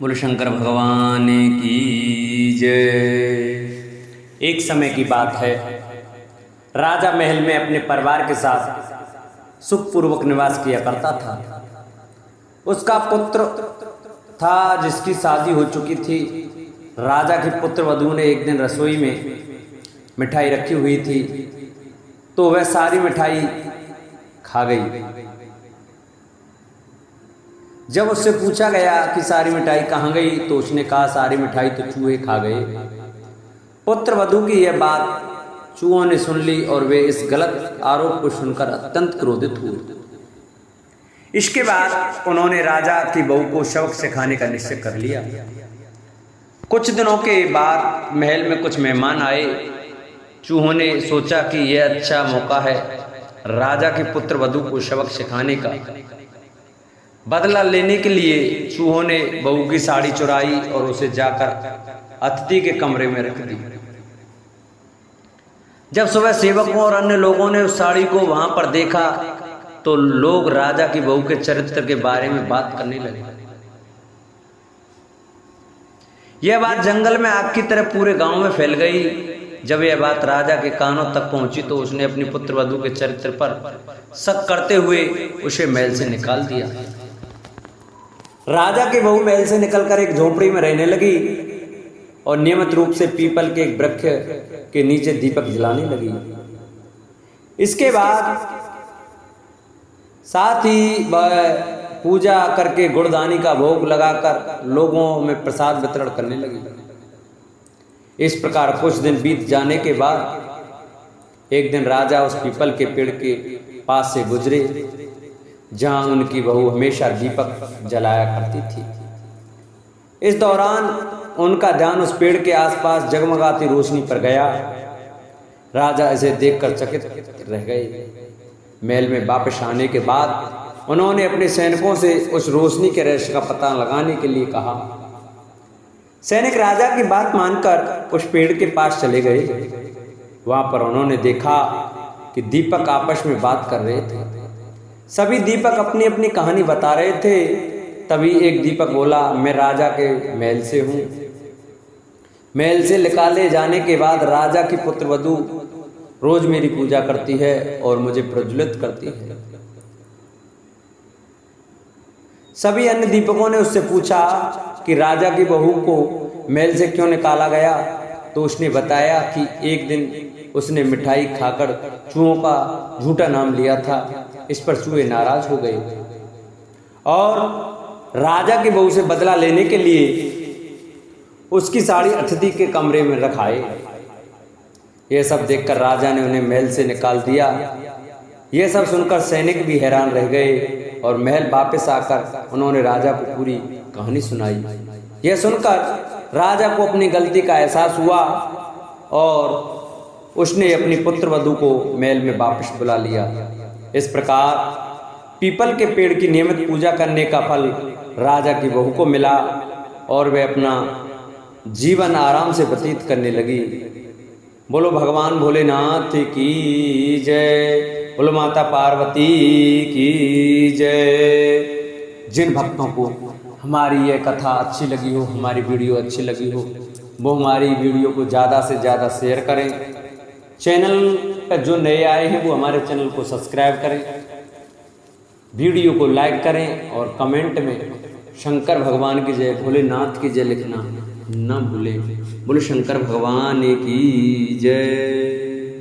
बोलो शंकर भगवान की जय। एक समय की बात है, राजा महल में अपने परिवार के साथ सुखपूर्वक निवास किया करता था। उसका पुत्र था जिसकी शादी हो चुकी थी। राजा की पुत्र वधू ने एक दिन रसोई में मिठाई रखी हुई थी, तो वह सारी मिठाई खा गई। जब उससे पूछा गया कि सारी मिठाई कहाँ गई, तो उसने कहा सारी मिठाई तो चूहे खा गए। पुत्र वधू की यह बात चूहों ने सुन ली और वे इस गलत आरोप को सुनकर अत्यंत क्रोधित हुए। इसके बाद उन्होंने राजा की बहू को सबक सिखाने का निश्चय कर लिया। कुछ दिनों के बाद महल में कुछ मेहमान आए। चूहों ने सोचा कि यह अच्छा मौका है राजा के पुत्र वधू को सबक सिखाने का। बदला लेने के लिए चूहों ने बहू की साड़ी चुराई और उसे जाकर अतिथि के कमरे में रख दी। जब सुबह सेवकों और अन्य लोगों ने उस साड़ी को वहां पर देखा, तो लोग राजा की बहू के चरित्र के बारे में बात करने लगे। यह बात जंगल में आग की तरह पूरे गांव में फैल गई। जब यह बात राजा के कानों तक पहुंची, तो उसने अपनी पुत्र वधू के चरित्र पर शक करते हुए उसे महल से निकाल दिया। राजा की बहू महल से निकलकर एक झोपड़ी में रहने लगी और नियमित रूप से पीपल के एक वृक्ष के नीचे दीपक जलाने लगी। इसके बाद साथ ही वह पूजा करके गुड़दानी का भोग लगाकर लोगों में प्रसाद वितरण करने लगी। इस प्रकार कुछ दिन बीत जाने के बाद एक दिन राजा उस पीपल के पेड़ के पास से गुजरे जहां उनकी बहू हमेशा दीपक जलाया करती थी। इस दौरान उनका ध्यान उस पेड़ के आसपास जगमगाती रोशनी पर गया। राजा इसे देखकर चकित रह गए। महल में वापस आने के बाद उन्होंने अपने सैनिकों से उस रोशनी के रहस्य का पता लगाने के लिए कहा। सैनिक राजा की बात मानकर उस पेड़ के पास चले गए। वहां पर उन्होंने देखा कि दीपक आपस में बात कर रहे थे। सभी दीपक अपनी अपनी कहानी बता रहे थे। तभी एक दीपक बोला, मैं राजा के महल से हूं। महल से निकाले जाने के बाद राजा की पुत्र वधू रोज मेरी पूजा करती है और मुझे प्रज्वलित करती है। सभी अन्य दीपकों ने उससे पूछा कि राजा की बहू को महल से क्यों निकाला गया, तो उसने बताया कि एक दिन उसने मिठाई खाकर चूहों का झूठा नाम लिया था। इस पर चूहे नाराज हो गए और राजा की बहू से बदला लेने के लिए उसकी साड़ी अतिथि के कमरे में रखाए। यह सब देखकर राजा ने उन्हें महल से निकाल दिया। यह सब सुनकर सैनिक भी हैरान रह गए और महल वापस आकर उन्होंने राजा को पूरी कहानी सुनाई। यह सुनकर राजा को अपनी गलती का एहसास हुआ और उसने अपनी पुत्र वधू को महल में वापस बुला लिया। इस प्रकार पीपल के पेड़ की नियमित पूजा करने का फल राजा की बहू को मिला और वह अपना जीवन आराम से व्यतीत करने लगी। बोलो भगवान भोलेनाथ की जय। बोलो माता पार्वती की जय। जिन भक्तों को हमारी यह कथा अच्छी लगी हो, हमारी वीडियो अच्छी लगी हो, वो हमारी वीडियो को ज़्यादा से ज़्यादा शेयर करें। चैनल पर जो नए आए हैं वो हमारे चैनल को सब्सक्राइब करें, वीडियो को लाइक करें और कमेंट में शंकर भगवान की जय, भोलेनाथ की जय लिखना न भूलें। बोलो शंकर भगवान की जय।